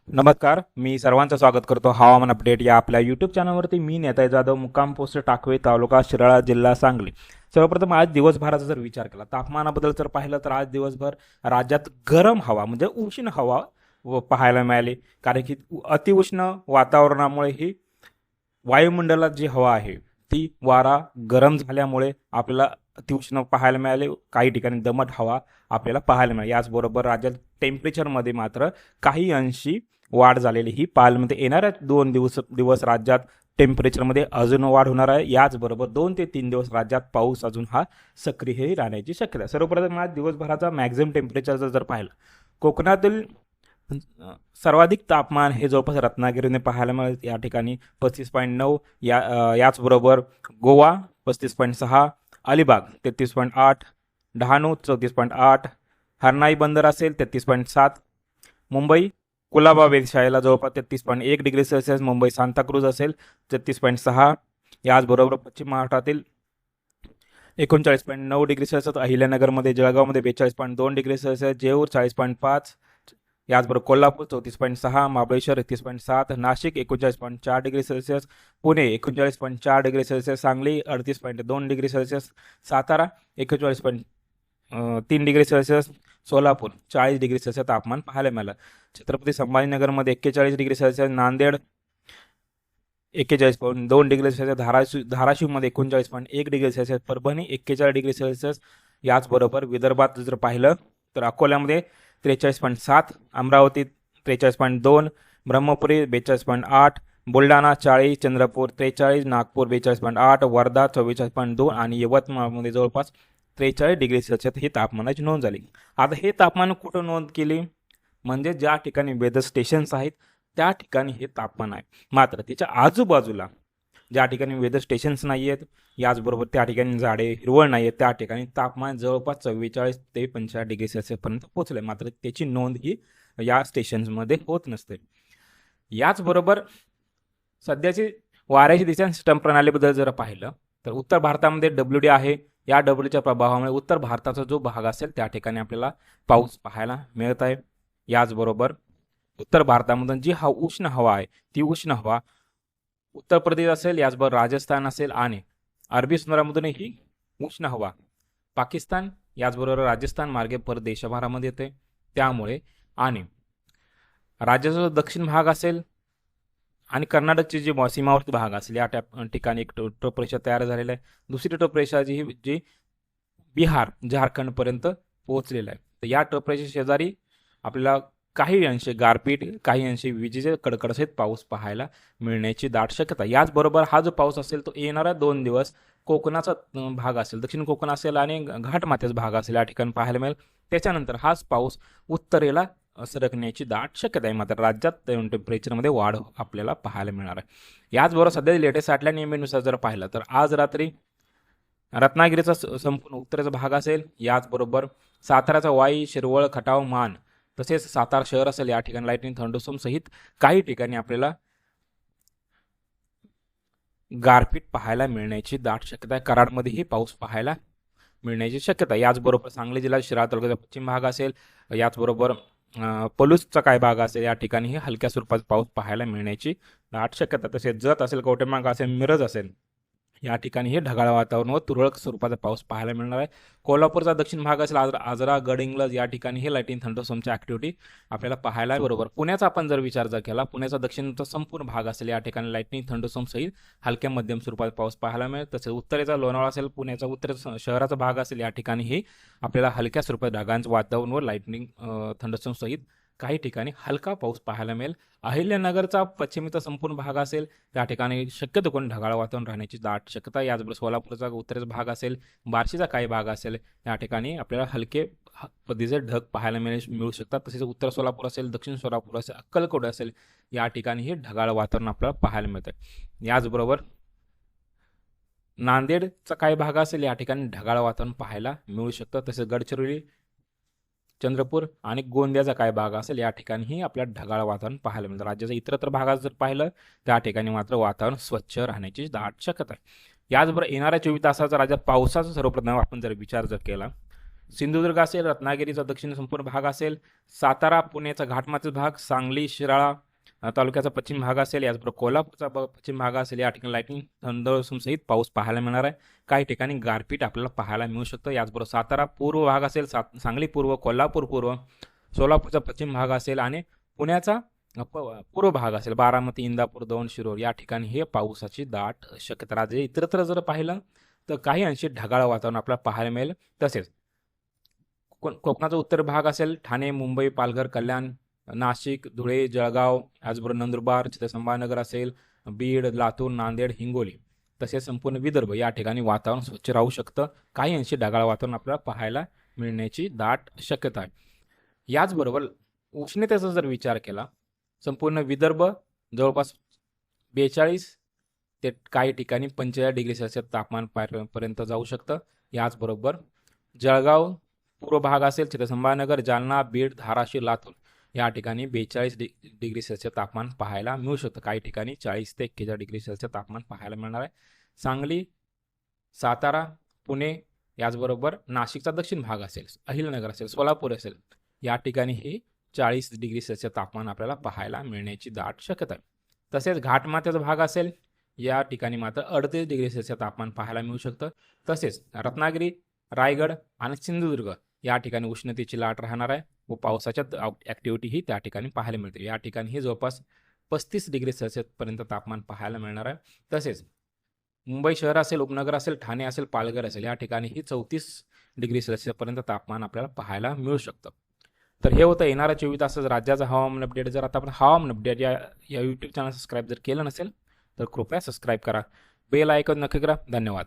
नमस्कार, मी सर्वांचं स्वागत करतो हवामान अपडेट या आपल्या यूट्यूब चॅनलवरती. मी नेताय जाधव, मुक्काम पोस्ट टाकवे, तालुका शिराळा, जिल्हा सांगली. सर्वप्रथम आज दिवसभराचा जर विचार केला, तापमानाबद्दल जर पाहिलं तर आज दिवसभर राज्यात गरम हवा म्हणजे उष्ण हवा पाहायला मिळाली. कारण की अतिउष्ण वातावरणामुळे ही वायुमंडलात जी हवा आहे ती वारा गरम झाल्यामुळे आपल्याला अतिउष्ण पाहायला मिळाले. काही ठिकाणी दमट हवा आपल्याला पाहायला मिळाली. याचबरोबर राज्यात टेम्परेचरमध्ये मात्र काही अंशी वाढ झालेली ही पाहायला मिळते. येणाऱ्या 2 दिवस राज्यात टेम्परेचरमध्ये अजून वाढ होणार आहे. याचबरोबर 2 ते 3 दिवस राज्यात पाऊस अजून हा सक्रिय राहण्याची शक्यता आहे. सर्वप्रथम आज दिवसभराचा मॅक्झिमम टेम्परेचर जर पाहिलं, कोकणातील सर्वाधिक तापमान हे जवळपास रत्नागिरीने पाहायला मिळेल. या ठिकाणी 35.9, याचबरोबर गोवा 35.6, अलिबाग 33.8, डहाणू 34.8, हरनाई बंदर असेल 33.7, मुंबई कुलाबा वेधशाळेला जवळपास 33.1 डिग्री सेल्सिअस, मुंबई सांताक्रूज असेल 33.6, याचबरोबर पश्चिम महाराष्ट्रातील 39.9 डिग्री सेल्सिअस, अहिल्यानगरमध्ये जळगावमध्ये 42.2 डिग्री सेल्सिअस, जेऊर 40.5, याचबरोबर Kolhapur 34.6, Mahabaleshwar 31.7, Nashik 39.4 degree Celsius, Pune 39.4 degree Celsius, Sangli 38.2 degree Celsius, Satara 41.3 degree Celsius, Solapur 40 degree Celsius तापमान पाहायला मिळालं. छत्रपती संभाजीनगरमध्ये 41 degree Celsius, Nanded 41.2 degree Celsius, धाराशिवमध्ये 39.1 degree Celsius, Parbhani 41 degree Celsius. याचबरोबर विदर्भात जर पाहिलं तर अकोल्यामध्ये 43.7, अमरावती 43.2, ब्रह्मपुरी 42.8, बुलढाणा 40, चंद्रपूर 43, नागपूर 42.8, वर्धा 44.2 आणि यवतमाळमध्ये जवळपास 43 डिग्री सेल्सिअस ही तापमानाची नोंद झाली. आता हे तापमान कुठं नोंद केली, म्हणजे ज्या ठिकाणी वेदर स्टेशन्स आहेत त्या ठिकाणी हे तापमान आहे. मात्र त्याच्या आजूबाजूला ज्या ठिकाणी वेदर स्टेशन्स नाही आहेत, याचबरोबर त्या ठिकाणी झाडे हिरवळ नाही आहेत, त्या ठिकाणी तापमान जवळपास 44 ते 45 डिग्री सेल्सिअसपर्यंत पोहोचले. मात्र त्याची नोंद ही या स्टेशन्समध्ये होत नसते. याचबरोबर सध्याची वाऱ्याची दिशा सिस्टम प्रणालीबद्दल जर पाहिलं तर उत्तर भारतामध्ये WD आहे. या WDच्या प्रभावामुळे उत्तर भारताचा जो भाग असेल त्या ठिकाणी आपल्याला पाऊस पाहायला मिळत आहे. याचबरोबर उत्तर भारतामधून जी उष्ण हवा आहे ती उष्ण हवा उत्तर प्रदेश असेल, याचबरोबर राजस्थान असेल आणि अरबी समुद्रामधूनही उष्ण हवा पाकिस्तान याचबरोबर राजस्थान मार्गे परत देशभरामध्ये येते. त्यामुळे आणि राज्याचा जो दक्षिण भाग असेल आणि कर्नाटकची जी सीमावर्ती भाग असेल या ठिकाणी एक टोप रेषा तयार झालेला आहे. दुसरी टोप रेषा जी बिहार झारखंडपर्यंत पोहोचलेला आहे. तर या टोप रेषे शेजारी आपल्याला काही अंशी गारपीट, काही अंशी विजेचे कडकडासहित पाऊस पाहायला मिळण्याची दाट शक्यता. याचबरोबर हा जो पाऊस असेल तो येणाऱ्या 2 दिवस कोकणाचा भाग असेल, दक्षिण कोकण असेल आणि घाटमाथ्याचा भाग असेल या ठिकाणी पाहायला मिळेल. त्याच्यानंतर हाच पाऊस उत्तरेला सरकण्याची दाट शक्यता आहे. मात्र राज्यात टेम्परेचरमध्ये वाढ आपल्याला पाहायला मिळणार आहे. याचबरोबर सध्या लेटेस्ट आठल्या नियमानुसार जर पाहिलं तर आज रात्री रत्नागिरीचा संपूर्ण उत्तरेचा भाग असेल, याचबरोबर साताऱ्याचा वाई, शिरवळ, खटाव, मान तसेच सातारा शहर असेल या ठिकाणी लाईटनिंग थंडरस्टॉर्म सहित काही ठिकाणी आपल्याला गारपीट पाहायला मिळण्याची दाट शक्यता आहे. कराडमध्येही पाऊस पाहायला मिळण्याची शक्यता. याचबरोबर सांगली जिल्हा शिराळा तालुक्याचा पश्चिम भाग असेल, याचबरोबर पलूसचा काय भाग असेल या ठिकाणी हलक्या स्वरूपाचा पाऊस पाहायला मिळण्याची दाट शक्यता. तसेच जत असेल, कवटेमांग असेल, मिरज असेल या ठिकाणी हे ढगाळ वातावरण व तुरळक स्वरूपाचा पाऊस पाहायला मिळणार आहे. कोल्हापूरचा दक्षिण भाग असेल, आजरा, गडहिंग्लज या ठिकाणी हे लाईटिंग थंडरस्टॉर्मची ऍक्टिव्हिटी आपल्याला पाहायला बरोबर. पुण्याचा आपण जर विचार जर केला, पुण्याचा दक्षिणचा संपूर्ण भाग असेल या ठिकाणी लाईटनिंग थंडरस्टॉर्म सहित हलक्या मध्यम स्वरूपाचा पाऊस पाहायला मिळेल. तसेच उत्तरेचा लोणावळा असेल, पुण्याचा उत्तर शहराचा भाग असेल या ठिकाणीही आपल्याला हलक्या स्वरूपात ढगांचं वातावरण व लाईटनिंग थंडरस्टॉर्म सहित काही ठिकाणी हलका पाऊस पाहायला मिळेल. अहिल्यानगरचा पश्चिमेचा संपूर्ण भाग असेल त्या ठिकाणी शक्यतो कोण ढगाळ वातावरण राहण्याची दाट शक्यता. याचबरोबर सोलापूरचा उत्तरेचा भाग असेल, बार्शीचा काही भाग असेल या ठिकाणी आपल्याला हलके पद्धतीचे ढग पाहायला मिळू शकतात. तसेच उत्तर सोलापूर असेल, दक्षिण सोलापूर असेल, अक्कलकोट असेल या ठिकाणी हे ढगाळ वातावरण आपल्याला पाहायला मिळतं. याचबरोबर नांदेडचा काही भाग असेल या ठिकाणी ढगाळ वातावरण पाहायला मिळू शकतं. तसेच गडचिरोली, चंद्रपूर आणि गोंदियाचा काय भाग असेल या ठिकाणीही आपल्याला ढगाळ वातावरण पाहायला मिळतं. राज्याच्या इतरत्र भागात जर पाहिलं त्या ठिकाणी मात्र वातावरण स्वच्छ राहण्याची दाट शक्यता आहे. याचबरोबर येणाऱ्या 24 तासाचा राज्यात पावसाचा सर्वप्रथम आपण जर विचार जर केला सिंधुदुर्ग असेल, रत्नागिरीचा दक्षिण संपूर्ण भाग असेल, सातारा पुण्याचा घाटमाथील भाग, सांगली शिराळा तालुक्याचा पश्चिम भाग असेल, याचबरोबर कोल्हापूरचा पश्चिम भाग असेल. या ठिकाणी लाईटनिंग थंडरसहित पाऊस पाहायला मिळणार आहे. काही ठिकाणी गारपीट आपल्याला पाहायला मिळू शकतं. याचबरोबर सातारा पूर्व भाग असेल, सांगली पूर्व, कोल्हापूर पूर्व, सोलापूरचा पश्चिम भाग असेल आणि पुण्याचा पूर्व भाग असेल, बारामती, इंदापूर, दौंड, शिरोळ या ठिकाणी हे पावसाची दाट शक्यता राहते. इतरत्र जर पाहिलं तर काही अंशी ढगाळ वातावरण आपल्याला पाहायला मिळेल. तसेच कोकणाचा उत्तर भाग असेल, ठाणे, मुंबई, पालघर, कल्याण, नाशिक, धुळे, जळगाव, याचबरोबर नंदुरबार, संभाजीनगर असेल, बीड, लातूर, नांदेड, हिंगोली, तसेच संपूर्ण विदर्भ या ठिकाणी वातावरण स्वच्छ राहू शकतं. काही अंशी ढगाळ वातावरण आपल्याला पाहायला मिळण्याची दाट शक्यता आहे. याचबरोबर उष्णतेचा जर विचार केला, संपूर्ण विदर्भ जवळपास 42 ते काही ठिकाणी 45 डिग्री सेल्सिअस तापमान पर्यंत जाऊ शकतं. याचबरोबर जळगाव पूर्व भाग असेल, संभाजीनगर, जालना, बीड, धाराशिव, लातूर या ठिकाणी 42 डिग्री सेल्सिअस तापमान पाहायला मिळू शकतं. काही ठिकाणी 40 ते 41 डिग्री सेल्सिअस तापमान पाहायला मिळणार आहे. सांगली, सातारा, पुणे, याचबरोबर नाशिकचा दक्षिण भाग असेल, अहिल्यानगर असेल, सोलापूर असेल, या ठिकाणी हे 40 डिग्री सेल्सिअस तापमान आपल्याला पाहायला मिळण्याची दाट शक्यता आहे. तसेच घाटमाथ्याचा भाग असेल, या ठिकाणी मात्र 38 डिग्री सेल्सिअस तापमान पाहायला मिळू शकतं. तसेच रत्नागिरी, रायगड आणि सिंधुदुर्ग या ठिकाणी उष्णतेची लाट राहणार आहे व पावसाच्या ॲक्टिव्हिटीही त्या ठिकाणी पाहायला मिळते. या ठिकाणी हे जवळपास 35 डिग्री सेल्सिअसपर्यंत तापमान पाहायला मिळणार आहे. तसेच मुंबई शहर असेल, उपनगर असेल, ठाणे असेल, पालघर असेल, या ठिकाणी ही 34 डिग्री सेल्सिअसपर्यंत तापमान आपल्याला पाहायला मिळू शकतं. तर हे होतं येणाऱ्या 24 तासाचं राज्याचं हवामान अपडेट. जर आता आपण हवामान अपडेट या यूट्यूब चॅनल सबस्क्राईब जर केलं नसेल तर कृपया सबस्क्राईब करा, बेल आयकॉन नक्की करा. धन्यवाद.